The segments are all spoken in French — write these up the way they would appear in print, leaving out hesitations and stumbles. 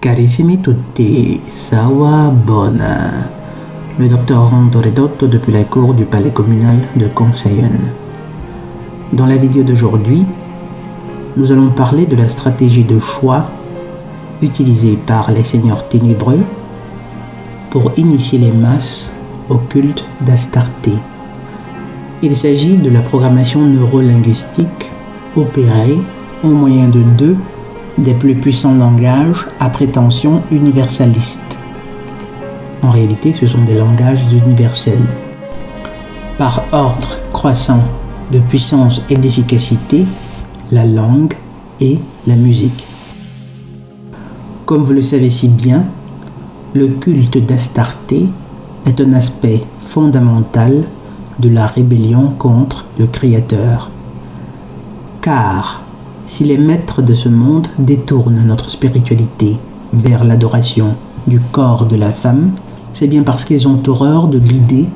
Carissimi tutti, Sawabona. Le docteur Rando Redotto depuis la cour du palais communal de Conseil. Dans la vidéo d'aujourd'hui, nous allons parler de la stratégie de choix utilisée par les seigneurs ténébreux pour initier les masses au culte d'Astarté. Il s'agit de la programmation neurolinguistique opérée au moyen de deux des plus puissants langages à prétention universaliste. En réalité, ce sont des langages universels. Par ordre croissant de puissance et d'efficacité, la langue et la musique. Comme vous le savez si bien, le culte d'Astarté est un aspect fondamental de la rébellion contre le Créateur. Car si les maîtres de ce monde détournent notre spiritualité vers l'adoration du corps de la femme, c'est bien parce qu'ils ont horreur de l'idée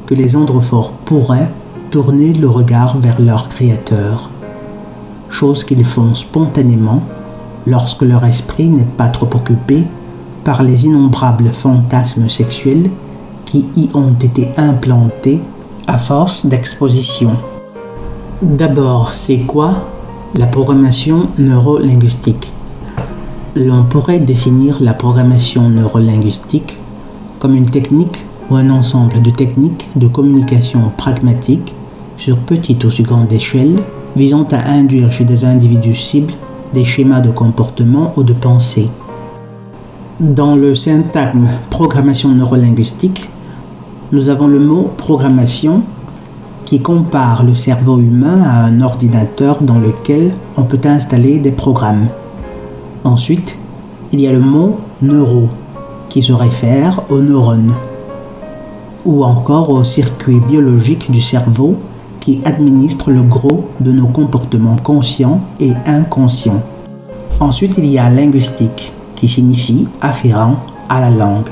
que les androphores pourraient tourner le regard vers leur Créateur, chose qu'ils font spontanément lorsque leur esprit n'est pas trop occupé par les innombrables fantasmes sexuels qui y ont été implantés à force d'exposition. D'abord, c'est quoi la programmation neurolinguistique? L'on pourrait définir la programmation neurolinguistique comme une technique ou un ensemble de techniques de communication pragmatique sur petite ou sur grande échelle visant à induire chez des individus cibles des schémas de comportement ou de pensée. Dans le syntagme programmation neurolinguistique, nous avons le mot programmation qui compare le cerveau humain à un ordinateur dans lequel on peut installer des programmes. Ensuite, il y a le mot neuro qui se réfère aux neurones ou encore aux circuits biologiques du cerveau qui administrent le gros de nos comportements conscients et inconscients. Ensuite, il y a linguistique qui signifie afférent à la langue.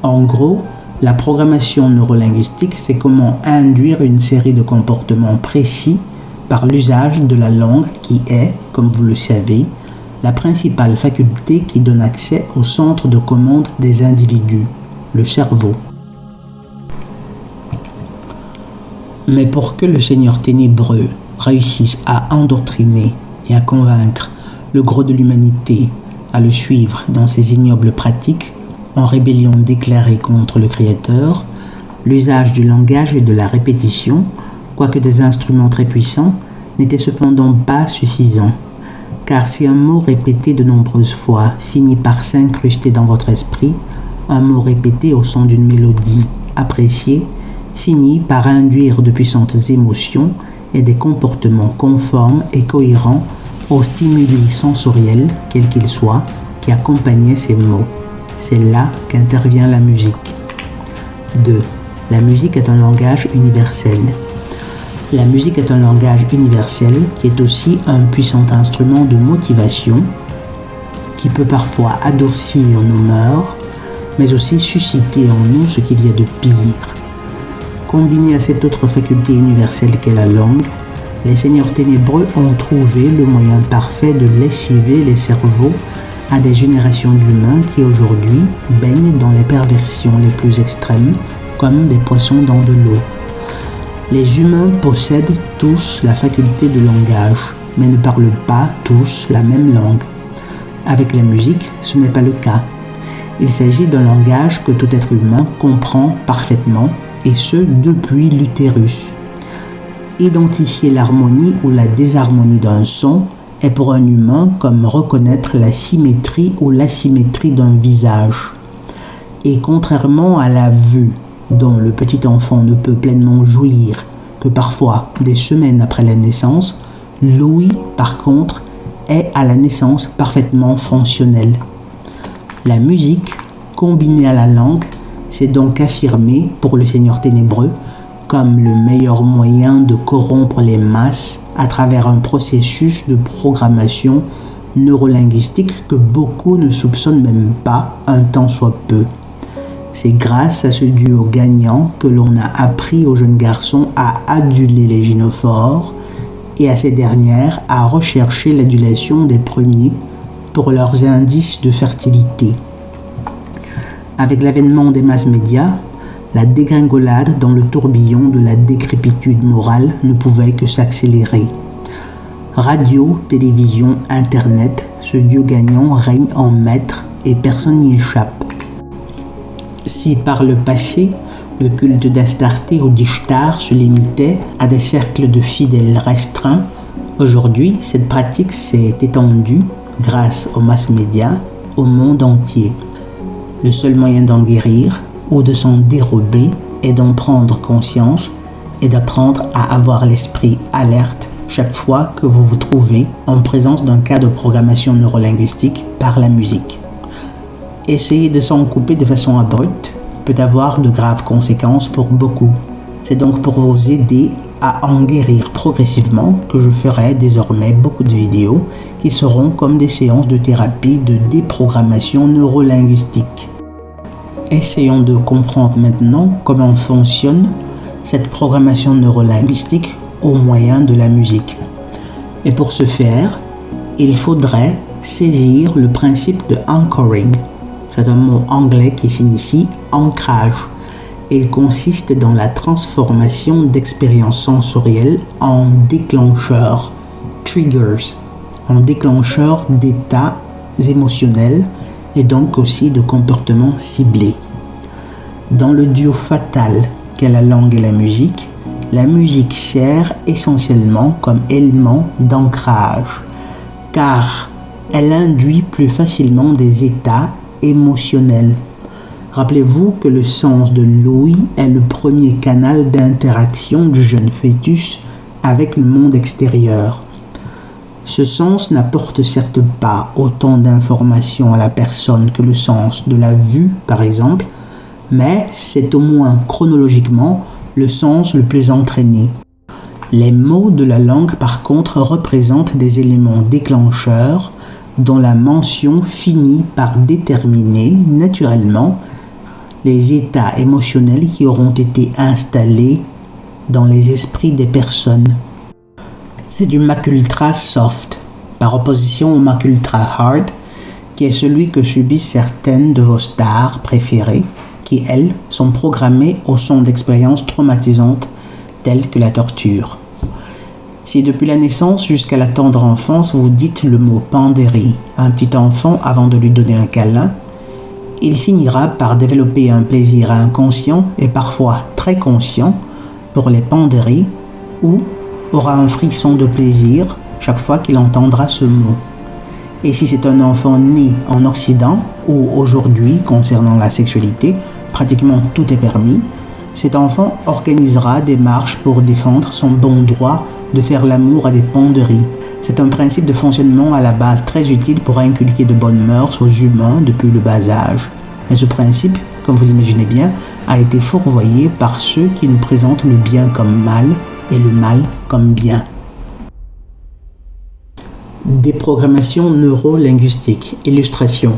En gros, la programmation neurolinguistique, c'est comment induire une série de comportements précis par l'usage de la langue qui est, comme vous le savez, la principale faculté qui donne accès au centre de commande des individus, le cerveau. Mais pour que le Seigneur ténébreux réussisse à endoctriner et à convaincre le gros de l'humanité à le suivre dans ses ignobles pratiques, en rébellion déclarée contre le Créateur, l'usage du langage et de la répétition, quoique des instruments très puissants, n'était cependant pas suffisant. Car si un mot répété de nombreuses fois finit par s'incruster dans votre esprit, un mot répété au son d'une mélodie appréciée finit par induire de puissantes émotions et des comportements conformes et cohérents aux stimuli sensoriels, quels qu'ils soient, qui accompagnaient ces mots. C'est là qu'intervient la musique. 2. La musique est un langage universel. La musique est un langage universel qui est aussi un puissant instrument de motivation qui peut parfois adoucir nos mœurs, mais aussi susciter en nous ce qu'il y a de pire. Combiné à cette autre faculté universelle qu'est la langue, les seigneurs ténébreux ont trouvé le moyen parfait de lessiver les cerveaux à des générations d'humains qui aujourd'hui baignent dans les perversions les plus extrêmes comme des poissons dans de l'eau. Les humains possèdent tous la faculté de langage, mais ne parlent pas tous la même langue. Avec la musique, ce n'est pas le cas. Il s'agit d'un langage que tout être humain comprend parfaitement, et ce depuis l'utérus. Identifier l'harmonie ou la désharmonie d'un son est pour un humain comme reconnaître la symétrie ou l'asymétrie d'un visage. Et contrairement à la vue, dont le petit enfant ne peut pleinement jouir que parfois des semaines après la naissance, l'ouïe, par contre, est à la naissance parfaitement fonctionnelle. La musique, combinée à la langue, s'est donc affirmée pour le Seigneur ténébreux comme le meilleur moyen de corrompre les masses à travers un processus de programmation neurolinguistique que beaucoup ne soupçonnent même pas un tant soit peu. C'est grâce à ce duo gagnant que l'on a appris aux jeunes garçons à aduler les gynophores et à ces dernières à rechercher l'adulation des premiers pour leurs indices de fertilité. Avec l'avènement des masses médias, la dégringolade dans le tourbillon de la décrépitude morale ne pouvait que s'accélérer. Radio, télévision, internet, ce dieu gagnant règne en maître et personne n'y échappe. Si par le passé, le culte d'Astarté ou d'Ishtar se limitait à des cercles de fidèles restreints, aujourd'hui, cette pratique s'est étendue, grâce aux masses médias, au monde entier. Le seul moyen d'en guérir ou de s'en dérober est d'en prendre conscience et d'apprendre à avoir l'esprit alerte chaque fois que vous vous trouvez en présence d'un cas de programmation neurolinguistique par la musique. Essayer de s'en couper de façon abrupte peut avoir de graves conséquences pour beaucoup. C'est donc pour vous aider à en guérir progressivement que je ferai désormais beaucoup de vidéos qui seront comme des séances de thérapie de déprogrammation neurolinguistique. Essayons de comprendre maintenant comment fonctionne cette programmation neurolinguistique au moyen de la musique. Et pour ce faire, il faudrait saisir le principe de anchoring. C'est un mot anglais qui signifie ancrage. Il consiste dans la transformation d'expériences sensorielles en déclencheurs, triggers, en déclencheurs d'états émotionnels et donc aussi de comportements ciblés. Dans le duo fatal qu'est la langue et la musique sert essentiellement comme élément d'ancrage, car elle induit plus facilement des états émotionnels. Rappelez-vous que le sens de l'ouïe est le premier canal d'interaction du jeune fœtus avec le monde extérieur. Ce sens n'apporte certes pas autant d'informations à la personne que le sens de la vue, par exemple, mais c'est au moins chronologiquement le sens le plus entraîné. Les mots de la langue, par contre, représentent des éléments déclencheurs dont la mention finit par déterminer naturellement les états émotionnels qui auront été installés dans les esprits des personnes. C'est du Macultra soft, par opposition au Macultra hard, qui est celui que subissent certaines de vos stars préférées, qui, elles, sont programmées au son d'expériences traumatisantes telles que la torture. Si depuis la naissance jusqu'à la tendre enfance, vous dites le mot pandérie à un petit enfant avant de lui donner un câlin, il finira par développer un plaisir inconscient et parfois très conscient pour les pandéries ou aura un frisson de plaisir chaque fois qu'il entendra ce mot. Et si c'est un enfant né en Occident, où aujourd'hui, concernant la sexualité, pratiquement tout est permis, cet enfant organisera des marches pour défendre son bon droit de faire l'amour à des pandéries. C'est un principe de fonctionnement à la base très utile pour inculquer de bonnes mœurs aux humains depuis le bas âge. Mais ce principe, comme vous imaginez bien, a été fourvoyé par ceux qui nous présentent le bien comme mal et le mal comme bien. Déprogrammation neurolinguistique. Illustration.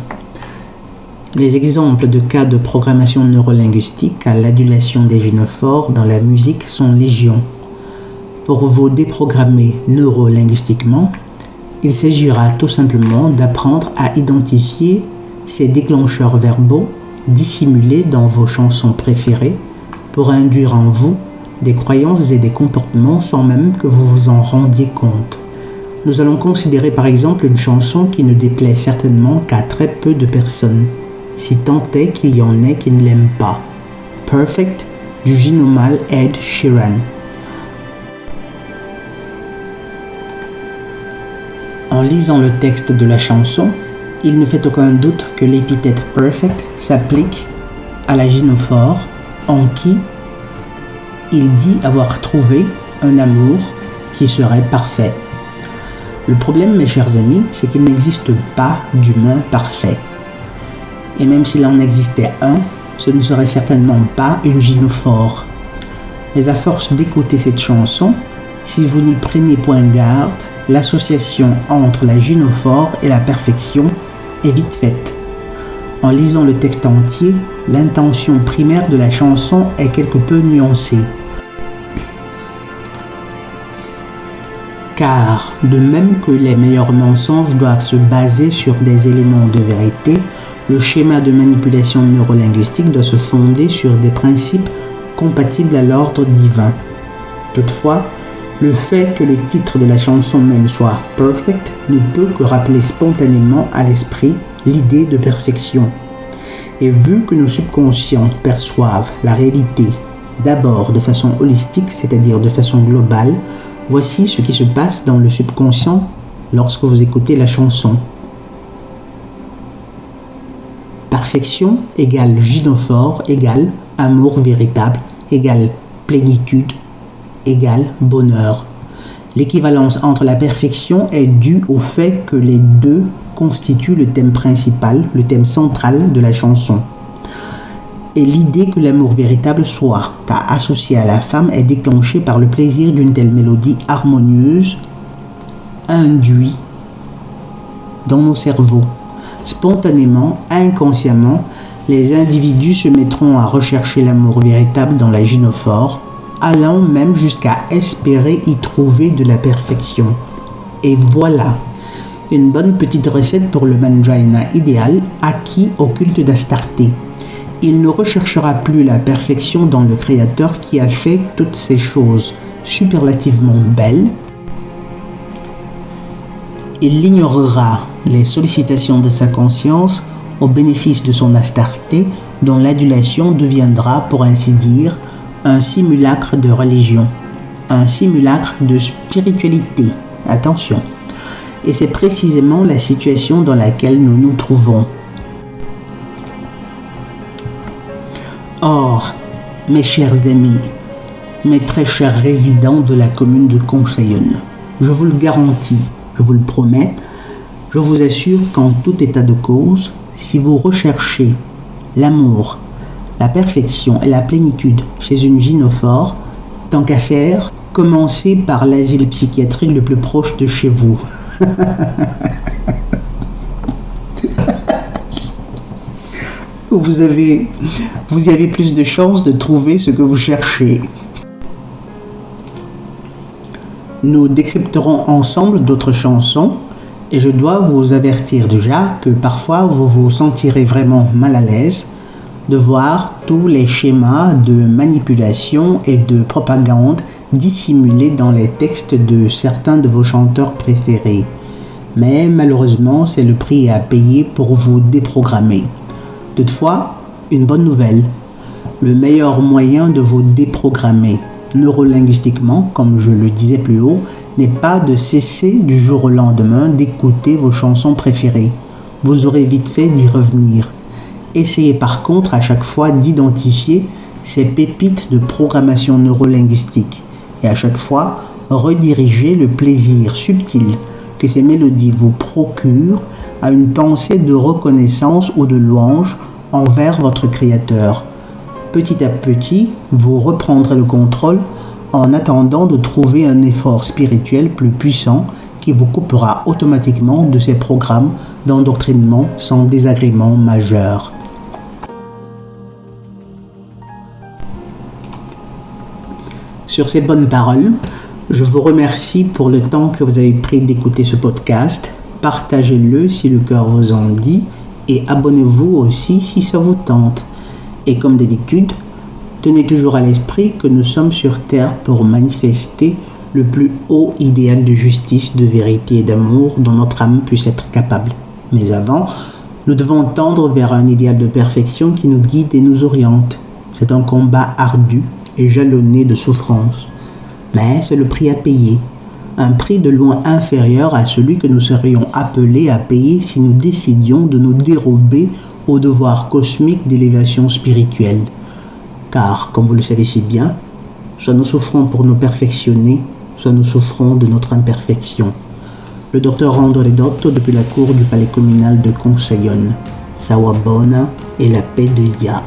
Les exemples de cas de programmation neurolinguistique à l'adulation des gynophores dans la musique sont légion. Pour vous déprogrammer neurolinguistiquement, il s'agira tout simplement d'apprendre à identifier ces déclencheurs verbaux dissimulés dans vos chansons préférées pour induire en vous des croyances et des comportements sans même que vous vous en rendiez compte. Nous allons considérer par exemple une chanson qui ne déplaît certainement qu'à très peu de personnes, si tant est qu'il y en ait qui ne l'aiment pas. Perfect du gynomal Ed Sheeran. En lisant le texte de la chanson, il ne fait aucun doute que l'épithète perfect s'applique à la gynophore en qui il dit avoir trouvé un amour qui serait parfait. Le problème, mes chers amis, c'est qu'il n'existe pas d'humain parfait. Et même s'il en existait un, ce ne serait certainement pas une gynophore. Mais à force d'écouter cette chanson, si vous n'y prenez point garde, l'association entre la gynophore et la perfection est vite faite. En lisant le texte entier, l'intention primaire de la chanson est quelque peu nuancée. Car, de même que les meilleurs mensonges doivent se baser sur des éléments de vérité, le schéma de manipulation neurolinguistique doit se fonder sur des principes compatibles à l'ordre divin. Toutefois, le fait que le titre de la chanson même soit « Perfect » ne peut que rappeler spontanément à l'esprit l'idée de perfection. Et vu que nos subconscients perçoivent la réalité d'abord de façon holistique, c'est-à-dire de façon globale, voici ce qui se passe dans le subconscient lorsque vous écoutez la chanson. Perfection égale gynophore égale amour véritable égale plénitude égale bonheur. L'équivalence entre la perfection est due au fait que les deux constituent le thème principal, le thème central de la chanson. Et l'idée que l'amour véritable soit associé à la femme est déclenchée par le plaisir d'une telle mélodie harmonieuse induite dans nos cerveaux. Spontanément, inconsciemment, les individus se mettront à rechercher l'amour véritable dans la gynophore, allant même jusqu'à espérer y trouver de la perfection. Et voilà, une bonne petite recette pour le mangina idéal acquis au culte d'Astarté. Il ne recherchera plus la perfection dans le Créateur qui a fait toutes ces choses superlativement belles. Il ignorera les sollicitations de sa conscience au bénéfice de son Astarté, dont l'adulation deviendra, pour ainsi dire, un simulacre de religion, un simulacre de spiritualité. Attention. Et c'est précisément la situation dans laquelle nous nous trouvons. Or, mes chers amis, mes très chers résidents de la commune de Conseillonne, je vous le garantis, je vous le promets, je vous assure qu'en tout état de cause, si vous recherchez l'amour, la perfection et la plénitude chez une gynophore, tant qu'à faire, commencez par l'asile psychiatrique le plus proche de chez vous. Vous y avez plus de chances de trouver ce que vous cherchez. Nous décrypterons ensemble d'autres chansons et je dois vous avertir déjà que parfois vous vous sentirez vraiment mal à l'aise de voir tous les schémas de manipulation et de propagande dissimulés dans les textes de certains de vos chanteurs préférés. Mais malheureusement, c'est le prix à payer pour vous déprogrammer. Toutefois, une bonne nouvelle, le meilleur moyen de vous déprogrammer neurolinguistiquement, comme je le disais plus haut, n'est pas de cesser du jour au lendemain d'écouter vos chansons préférées. Vous aurez vite fait d'y revenir. Essayez par contre à chaque fois d'identifier ces pépites de programmation neurolinguistique et à chaque fois rediriger le plaisir subtil que ces mélodies vous procurent à une pensée de reconnaissance ou de louange envers votre Créateur. Petit à petit, vous reprendrez le contrôle en attendant de trouver un effort spirituel plus puissant qui vous coupera automatiquement de ces programmes d'endoctrinement sans désagrément majeur. Sur ces bonnes paroles, je vous remercie pour le temps que vous avez pris d'écouter ce podcast. Partagez-le si le cœur vous en dit et abonnez-vous aussi si ça vous tente. Et comme d'habitude, tenez toujours à l'esprit que nous sommes sur terre pour manifester le plus haut idéal de justice, de vérité et d'amour dont notre âme puisse être capable. Mais avant, nous devons tendre vers un idéal de perfection qui nous guide et nous oriente. C'est un combat ardu et jalonné de souffrances. Mais c'est le prix à payer. Un prix de loin inférieur à celui que nous serions appelés à payer si nous décidions de nous dérober au devoir cosmique d'élévation spirituelle. Car, comme vous le savez si bien, soit nous souffrons pour nous perfectionner, soit nous souffrons de notre imperfection. Le docteur André Dotto depuis la cour du palais communal de Conseillonne. Sawabona et la paix de Yah.